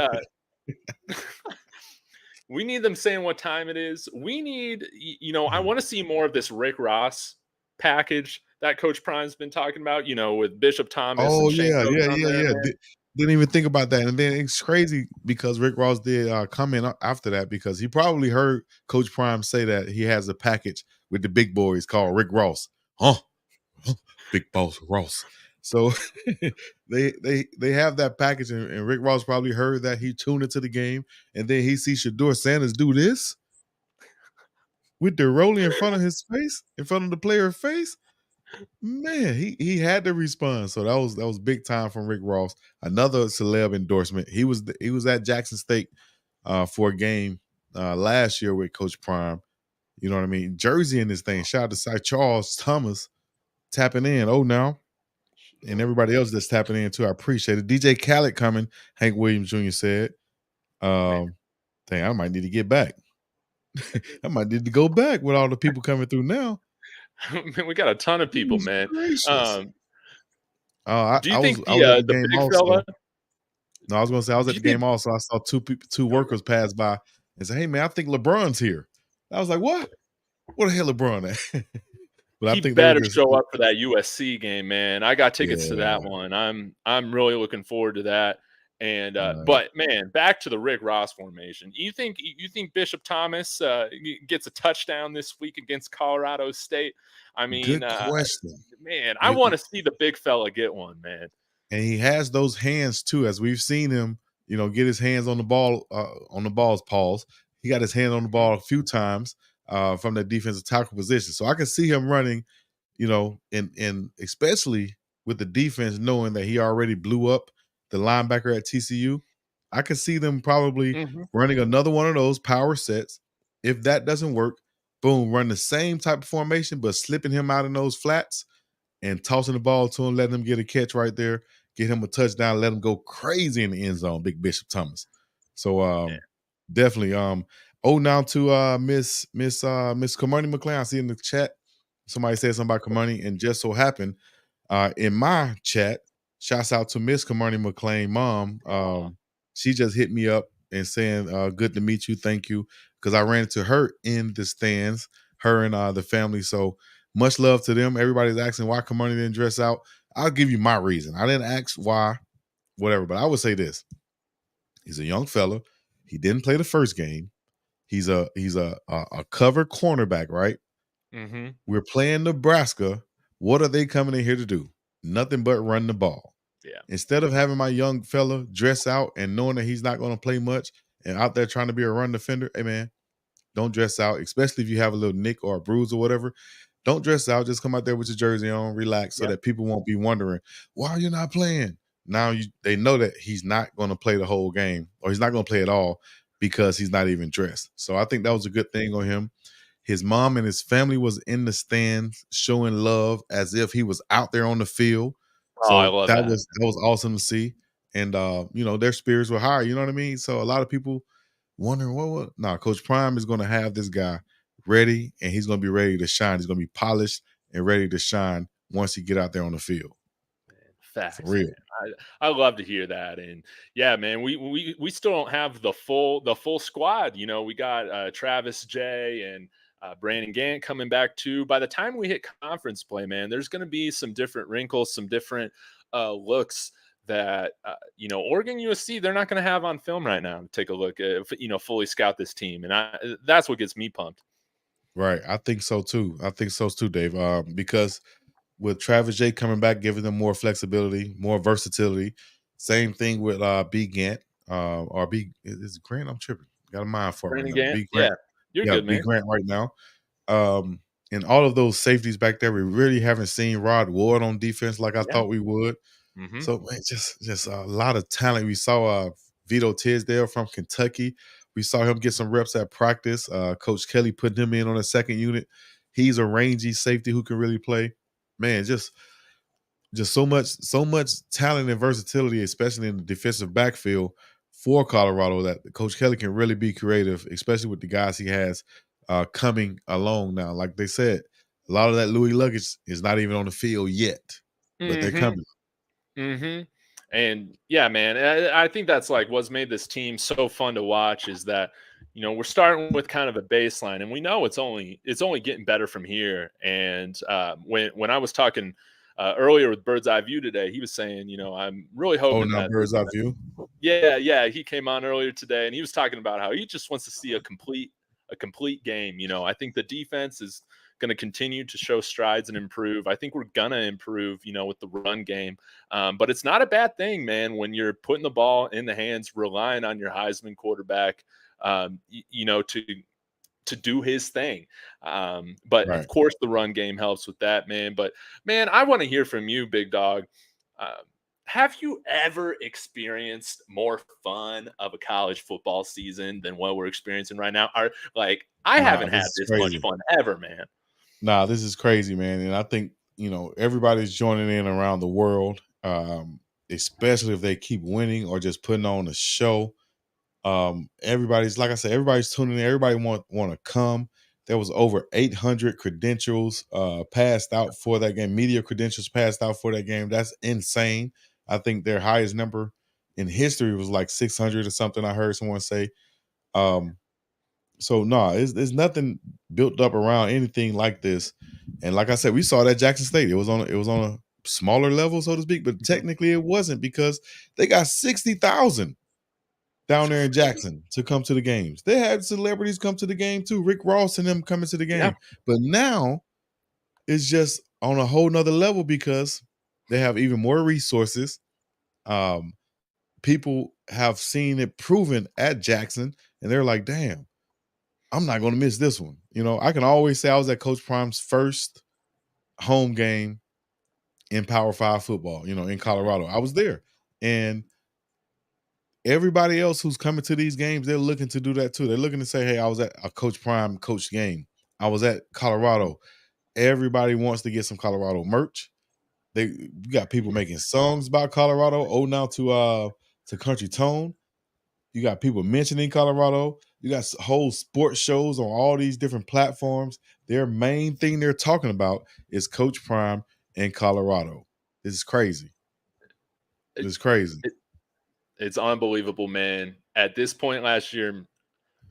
we need them saying what time it is. We need, I want to see more of this Rick Ross package that Coach Prime's been talking about, with Bishop Thomas Oh and Shane yeah, Cook yeah, on yeah, there, yeah. man. Didn't even think about that. And then it's crazy because Rick Ross did comment after that because he probably heard Coach Prime say that he has a package with the big boys called Rick Ross. Huh? Huh? Big Boss Ross. So they have that package, and Rick Ross probably heard that. He tuned into the game, and then he sees Shador Sanders do this with the rolling in front of his face, in front of the player's face. Man, he had to respond. So that was big time from Rick Ross. Another celeb endorsement. He was at Jackson State for a game last year with Coach Prime. You know what I mean? Jersey in this thing. Shout out to Cy Charles Thomas tapping in. Oh, now. And everybody else that's tapping in too. I appreciate it. DJ Khaled coming. Hank Williams Jr. said. Man. Dang, I might need to get back. I might need to go back with all the people coming through now. Man, we got a ton of people, Goodness man. gracious. Do I you was think I was at the the game big also. fella? No, I was gonna say I was Do at you the game think also. I saw two workers pass by and say, "Hey man, I think LeBron's here." I was like, "What? Where the hell LeBron at?" But I he think they were better just show up for that USC game, man? I got tickets to that yeah. one. I'm really looking forward to that. And Right. but man, back to the Rick Ross formation. You think Bishop Thomas gets a touchdown this week against Colorado State? I mean, Good question. man, I Good, want to see the big fella get one, man. and he has those hands too, as we've seen him, get his hands on the ball, on the ball's paws. He got his hand on the Mhm. ball a few times from the defensive tackle position. So I can see him running, and especially with the defense knowing that he already blew up the linebacker at TCU. I could see them probably Mhm. running another one of those power sets. If that doesn't work, boom, run the same type of formation, but slipping him out in those flats and tossing the ball to him, letting him get a catch right there, get him a touchdown, let him go crazy in the end zone, Big Bishop Thomas. So definitely now to Miss Kamani McLean. I see in the chat somebody said something about Kamani, and just so happened in my chat, shouts out to Miss Kamani McLean mom. Aw. She just hit me up and saying, good to meet you, thank you. Because I ran into her in the stands, her and the family. So much love to them. Everybody's asking why Kamani didn't dress out. I'll give you my reason. I didn't ask why, whatever, but I would say this. He's a young fella. He didn't play the first game. He's a cover cornerback, right? Mhm. We're playing Nebraska. What are they coming in here to do? Nothing but run the ball. Yeah. Instead of having my young fella dress out and knowing that he's not going to play much and out there trying to be a run defender, hey man, don't dress out, especially if you have a little nick or a bruise or whatever. Don't dress out. Just come out there with your jersey on, relax, so Yep. that people won't be wondering why are you not playing. Now they know that he's not going to play the whole game, or he's not going to play at all because he's not even dressed. So I think that was a good thing on him. His mom and his family was in the stands showing love as if he was out there on the field. Oh, I So love that that. was awesome to see. And their spirits were high. You know what I mean? So a lot of people wondering what. Nah, Coach Prime is going to have this guy ready, and he's going to be ready to shine. He's going to be polished and ready to shine once he get out there on the field. For Facts, real. man. I love to hear that, and yeah, man, we still don't have the full squad. We got Travis J and Brandon Gant coming back too. By the time we hit conference play, man, there's going to be some different wrinkles, some different looks that Oregon USC they're not going to have on film right now to take a look at, fully scout this team, and that's what gets me pumped. Right. I think so too. I think so too, Dave. Because with Travis J coming back, giving them more flexibility, more versatility. Same thing with B Gant, or B is Grant. I'm tripping. Got a mind for it right Brandon now. Gant, B yeah, Grant. you're Yeah, good, B man. Grant right now. And all of those safeties back there, we really haven't seen Rod Ward on defense like I Yeah. thought we would. Hmm. So man, just a lot of talent. We saw Vito Tisdale from Kentucky. We saw him get some reps at practice. Coach Kelly put him in on a second unit. He's a rangy safety who can really play. Man, just so much talent and versatility, especially in the defensive backfield for Colorado, that Coach Kelly can really be creative, especially with the guys he has coming along now. Like they said, a lot of that Louis luggage is not even on the field yet, but they're Hmm. coming. Hmm. And yeah, man, I think that's like what's made this team so fun to watch is that we're starting with kind of a baseline, and we know it's only getting better from here. And when I was talking earlier with Bird's Eye View today, he was saying, I'm really Oh, hoping now that bird's eye view. yeah, he came on earlier today and he was talking about how he just wants to see a complete game. I think the defense is going to continue to show strides and improve. I think we're going to improve, with the run game. But it's not a bad thing, man, when you're putting the ball in the hands, relying on your Heisman quarterback, to do his thing. But of Right. course, the run game helps with that, man. But man, I want to hear from you, Big Dog. Um, have you ever experienced more fun of a college football season than what we're experiencing right now? I Nah, haven't this had is this much crazy. fun ever, man. Nah, this is crazy, man. And I think, everybody's joining in around the world, especially if they keep winning or just putting on a show. Everybody's, like I said, everybody's tuning in. Everybody want to come. There was over 800 credentials passed out for that game. Media credentials passed out for that game. That's insane. I think their highest number in history was like 600 or something. I heard someone say. Um, so no, it's nothing built up around anything like this. And like I said, we saw that Jackson State. It was on a smaller level, so to speak, but Mhm. technically it wasn't because they got 60,000 down there in Jackson to come to the games. They had celebrities come to the game too. Rick Ross and them coming to the Yeah, game. But now it's just on a whole nother level because they have even more resources. Um, People have seen it proven at Jackson, and they're like, damn, I'm not going to miss this one. I can always say I was at Coach Prime's first home game in Power Five football, in Colorado. I was there. And everybody else who's coming to these games, they're looking to do that too. They're looking to say, hey, I was at a Coach Prime coach game. I was at Colorado. Everybody wants to get some Colorado merch. You got people making songs about Colorado. Oh, now to Country Tone. You got people mentioning Colorado. You got whole sports shows on all these different platforms. Their main thing they're talking about is Coach Prime in Colorado. This is crazy. it, It's crazy. it, it's unbelievable, man. At this point last year,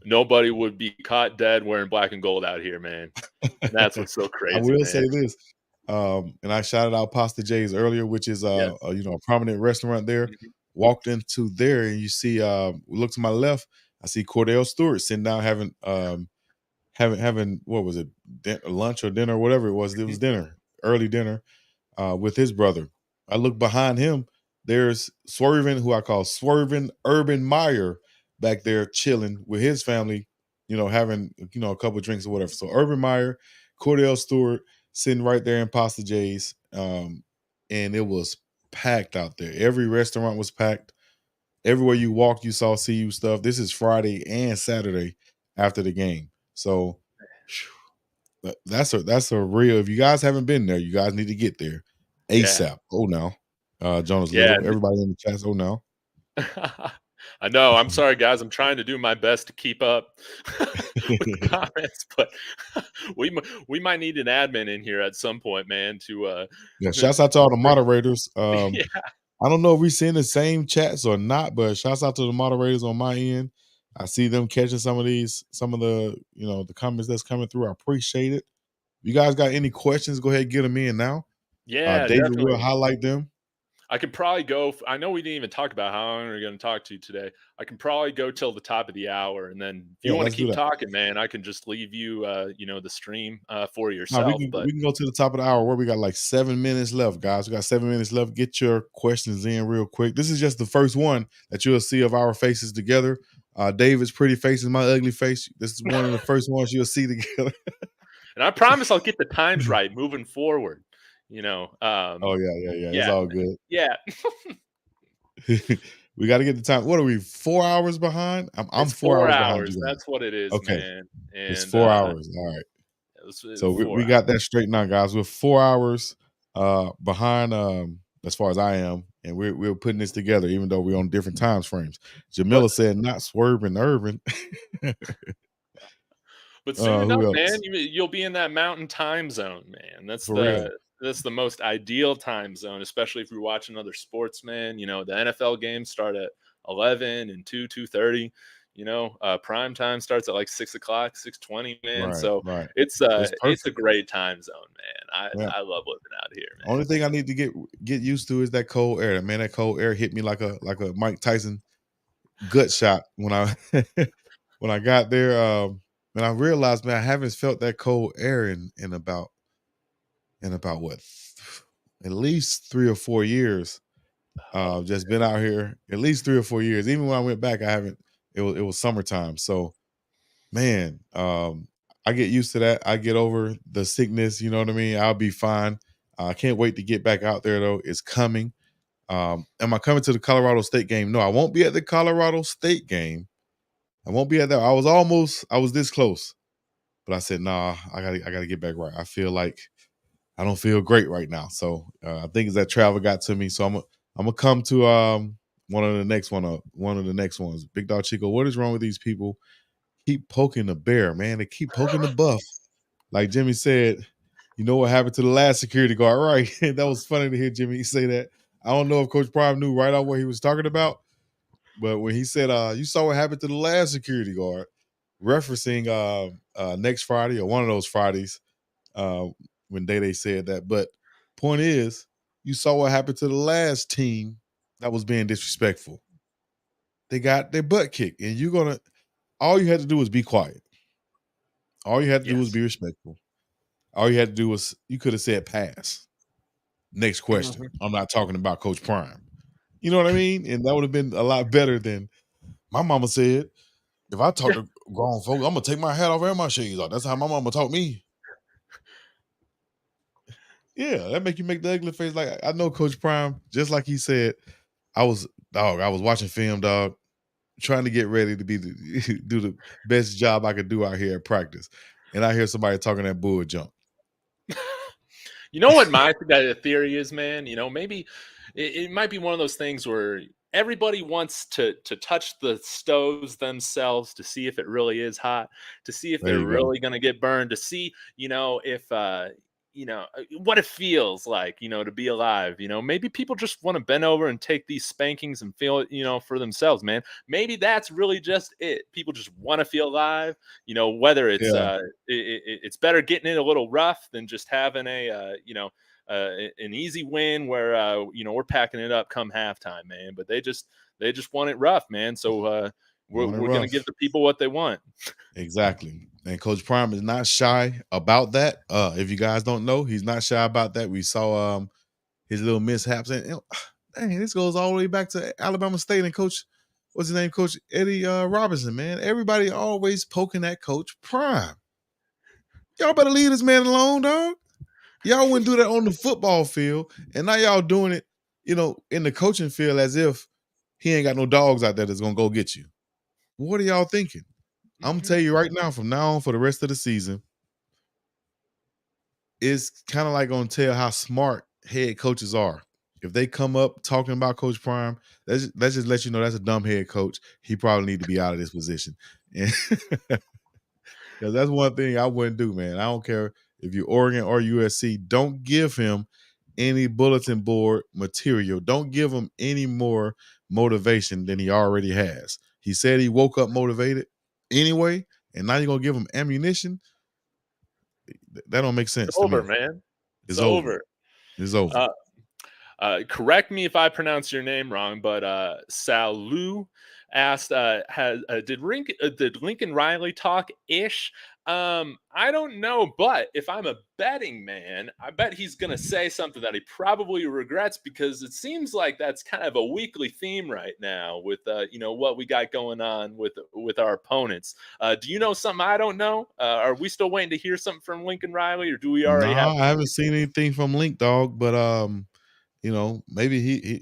nobody would be caught dead wearing black and gold out here, man. That's what's so I crazy, will man. say this, and I shouted out Pasta J's earlier, which is Yes. a prominent restaurant there. Mhm. Walked into there and you see, look to my left, I see Cordell Stewart sitting down having what was it, lunch or dinner, whatever it was. It was Mhm. dinner, early dinner, with his brother. I look behind him. There's Swervin, who I call Swervin Urban Meyer, back there chilling with his family, having a couple drinks or whatever. So Urban Meyer, Cordell Stewart sitting right there in Pasta J's, and it was packed out there. Every restaurant was packed. Everywhere you walked, you saw CU stuff. This is Friday and Saturday after the game. So that's a real. If you guys haven't been there, you guys need to get there Yeah. ASAP. Oh now, Jonas Yeah. Little, everybody in the chat. Oh now, I know. I'm sorry, guys. I'm trying to do my best to keep up with the comments, but we might need an admin in here at some point, man. yeah. Shouts out to all the Bring- moderators. yeah, I don't know if we seeing the same chats or not, but shouts out to the moderators on my end. I see them catching some of the the comments that's coming through. I appreciate it. You guys got any questions? Go ahead and get them in now. yeah, David will definitely. highlight them. I could probably go. I know we didn't even talk about how long we're going to talk to today. I can probably go till the top of the hour, and then if you Yeah, want to let's do keep that. talking, man, I can just leave you, the stream for No, we yourself. can But we can go to the top of the hour where we got like 7 minutes left, guys. We got 7 minutes left. Get your questions in real quick. This is just the first one that you'll see of our faces together. David's pretty face is my ugly face. This is one of the first ones you'll see together. and I promise I'll get the times right moving forward. You know, Oh yeah. It's yeah, all good. yeah. We got to get the time. What are we? 4 hours behind? I'm It's 4 4 hours behind hours. you guys. That's what it is, Okay, man. it's And 4 hours. All right. it's So we, 4 we hours. got that straight now, guys. We're 4 hours behind as far as I am, and we're putting this together, even though we're on different time frames. But Jamila said not swerving urban. but soon enough, Who man, else? you'll be in that mountain time zone, man. That's For real. the most ideal time zone, especially if you're watching other sports, man. The NFL games start at 11 and 2:30. Prime time starts at like 6 o'clock, 6:20, man. Right, So right. it's It's it's a perfect. great time zone, man. Yeah. I love living out here, Only man. thing I need to get used to is that cold air. Man, that cold air hit me like a Mike Tyson gut shot when I when I got there. And I realized, man, I haven't felt that cold air in about what, at least 3 or 4 years. Oh, Just been out here at least 3 or 4 years. Even when I went back, I haven't. It was summertime, so man, I get used to that. I get over the sickness. You know what I mean? I'll be fine. I can't wait to get back out there though. It's coming. Am I coming to the Colorado State game? No, I won't be at the Colorado State game. I won't be at that. I was this close, but I said, nah, I gotta get back right. I feel like I don't feel great right now. So I think it's that travel got to me. So I'm gonna come to one of the next ones. Big Dog Chico, what is wrong with these people? Keep poking the bear, man. They keep poking the buff. Like Jimmy said, you know what happened to the last security guard, right? That was funny to hear Jimmy say that. I don't know if Coach Prime knew right off what he was talking about, but when he said, you saw what happened to the last security guard, referencing next Friday or one of those Fridays, uh, when Day said that. But point is, you saw what happened to the last team that was being disrespectful. They got their butt kicked, and all you had to do was be quiet. All you had to do was yes. be respectful. All you had to do was you could have said pass. Next question. Mhm. I'm not talking about Coach Prime. You know what I mean? And that would have been a lot better than my mama said. If I talk to grown folks, I'm gonna take my hat off and my shades off. That's how my mama taught me. Yeah, that make you make the ugly face. Like I know Coach Prime, just like he said, I was watching film, dog, trying to get ready to do the best job I could do out here at practice. And I hear somebody talking that bull junk. You know what my theory is, man? Maybe it might be one of those things where everybody wants to touch the stoves themselves to see if it really is hot, to see if There they're you go. really going to get burned, to see, if what it feels like, to be alive. Maybe people just want to bend over and take these spankings and feel it, for themselves, man. Maybe that's really just it. People just want to feel alive, whether it's Yeah, it's better getting it a little rough than just having an easy win where we're packing it up come halftime, man. But they just want it rough, man. So we're, want it we're gonna give rough. the people what they want. Exactly. And Coach Prime is not shy about that. If you guys don't know, he's not shy about that. We saw his little mishaps. And dang, this goes all the way back to Alabama State and Coach, what's his name? Coach Eddie Robinson, man. Everybody always poking at Coach Prime. Y'all better leave this man alone, dog. Y'all wouldn't do that on the football field. And now y'all doing it, in the coaching field as if he ain't got no dogs out there that's gonna go get you. What are y'all thinking? I'm gonna Mhm. tell you right now, from now on for the rest of the season, it's kind of like gonna tell how smart head coaches are. If they come up talking about Coach Prime, let's just let you know that's a dumb head coach. He probably need to be out of this position. And because that's one thing I wouldn't do, man. I don't care if you're Oregon or USC. Don't give him any bulletin board material. Don't give him any more motivation than he already has. He said he woke up motivated anyway, and now you're gonna give him ammunition. That don't make It's sense to over, me. man. It's It's over. over. It's over. Uh, correct me if I pronounce your name wrong, but Salu asked, did Lincoln Riley talk ish? I don't know, but if I'm a betting man, I bet he's gonna say something that he probably regrets, because it seems like that's kind of a weekly theme right now with what we got going on with our opponents. Do you know something I don't know? Are we still waiting to hear something from Lincoln Riley, or do we already have? Nah, I haven't seen anything from Link Dog, but maybe he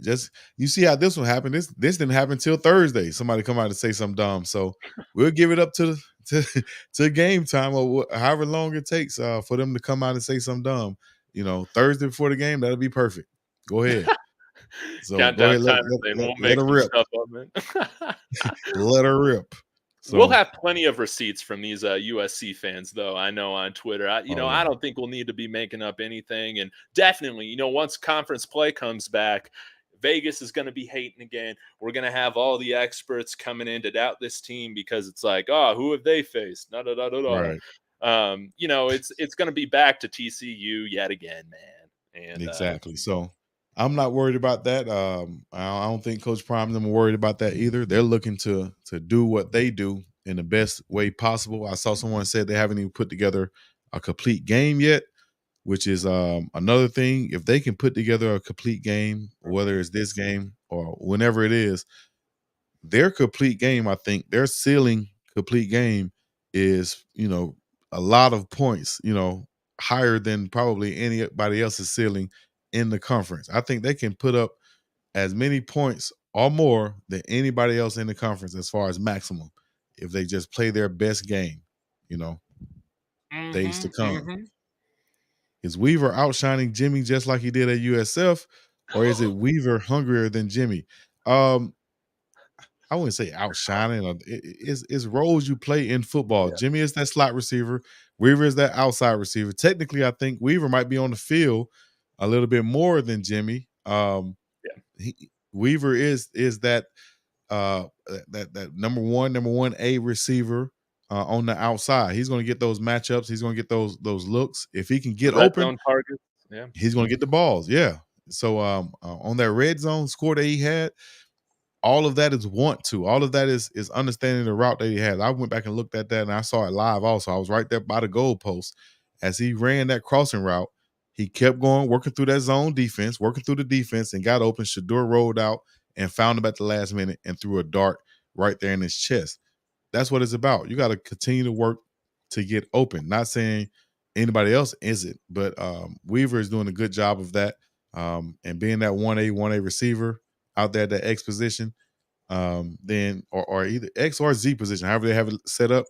just you see how this one happened. This didn't happen till Thursday. Somebody come out and say something dumb. So we'll give it up to game time or however long it takes for them to come out and say something dumb. Thursday before the game, that'll be perfect. Go ahead. So go Countdown ahead, timer thing. We'll let make her some rip. stuff up, man. Let her rip. We'll So have plenty of receipts from these USC fans, though. I know on Twitter. oh yeah. I don't think we'll need to be making up anything. And definitely, once conference play comes back, Vegas is going to be hating again. We're going to have all the experts coming in to doubt this team because it's like, oh, who have they faced? Da, da, da, da, da. Right. It's going to be back to TCU yet again, man. And Exactly. So I'm not worried about that. I don't think Coach Prime and them are worried about that either. They're looking to do what they do in the best way possible. I saw someone said they haven't even put together a complete game yet, which is another thing. If they can put together a complete game, whether it's this game or whenever it is, their complete game, I think their ceiling complete game is, a lot of points, higher than probably anybody else's ceiling in the conference. I think they can put up as many points or more than anybody else in the conference as far as maximum if they just play their best game, you know, days to come. mm-hmm. Is Weaver outshining Jimmy just like he did at USF, or is it Weaver hungrier than Jimmy? I wouldn't say outshining. It's roles you play in football. Yeah. Jimmy is that slot receiver. Weaver is that outside receiver. Technically, I think Weaver might be on the field a little bit more than Jimmy. Weaver is that that number one A receiver on the outside. He's going to get those matchups. He's going to get those looks. If he can The get red open, zone targets. Yeah. he's going to get the balls. Yeah. So on that red zone score that he had, all of that is all of that is understanding the route that he has. I went back and looked at that and I saw it live also. I was right there by the goalpost as he ran that crossing route. He kept going, working through that zone defense, working through the defense, and got open. Shador rolled out and found him at the last minute and threw a dart right there in his chest. That's what it's about. You got to continue to work to get open. Not saying anybody else isn't, but Weaver is doing a good job of that. And being that 1A receiver out there at that X position, then or either X or Z position, however they have it set up,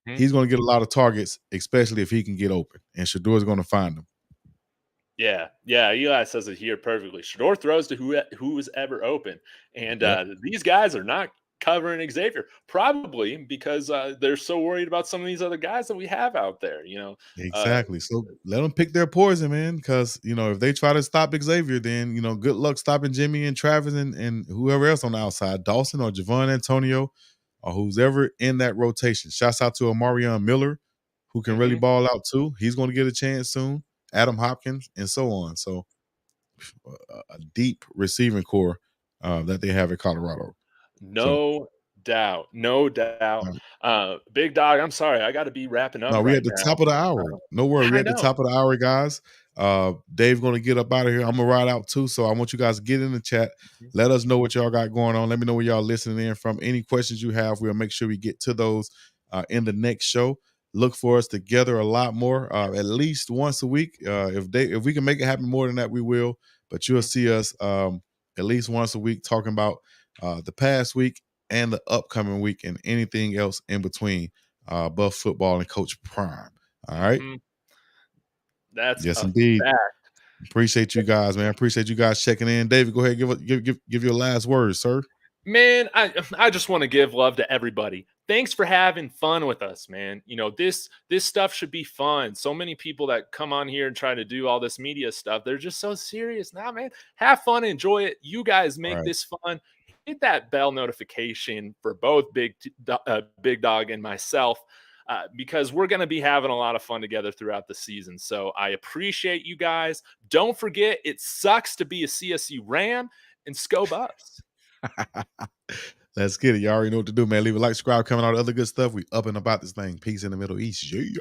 he's going to get a lot of targets, especially if he can get open. And Shador is going to find him. Yeah, Eli says it here perfectly. Shador throws to who is ever open, and these guys are not covering Xavier, probably because they're so worried about some of these other guys that we have out there. Exactly. So let them pick their poison, man. Because if they try to stop Xavier, then good luck stopping Jimmy and Travis and whoever else on the outside, Dawson or Javon Antonio, or who's ever in that rotation. Shouts out to Amarion Miller, who can really ball out too. He's going to get a chance soon. Adam Hopkins and so on. So a deep receiving core that they have at Colorado. No doubt. BiggDogg, I'm sorry, I got to be wrapping up. No, we right at the now. top of the hour. No worry, we at the top of the hour, guys. Dave's gonna get up out of here. I'm gonna ride out too. So I want you guys to get in the chat. Let us know what y'all got going on. Let me know where y'all listening in from. Any questions you have, we'll make sure we get to those in the next show. Look for us together a lot more, at least once a week. If we can make it happen more than that, we will. But you'll see us at least once a week talking about the past week and the upcoming week and anything else in between. Buff Football and Coach Prime. All right. That's yes, indeed. Fact. Appreciate you guys, man. Appreciate you guys checking in. David, go ahead, give your last words, sir. Man, I just want to give love to everybody. Thanks for having fun with us, man. This stuff should be fun. So many people that come on here and try to do all this media stuff, they're just so serious. Nah, man, have fun, enjoy it. You guys make this fun. Hit that bell notification for both BiggDogg and myself, because we're going to be having a lot of fun together throughout the season. So I appreciate you guys. Don't forget, it sucks to be a CSU Ram, and Sco Buffs. Let's get it. You already know what to do, man. Leave a like, subscribe, comment, all the other good stuff. We up and about this thing. Peace in the Middle East. Yeah.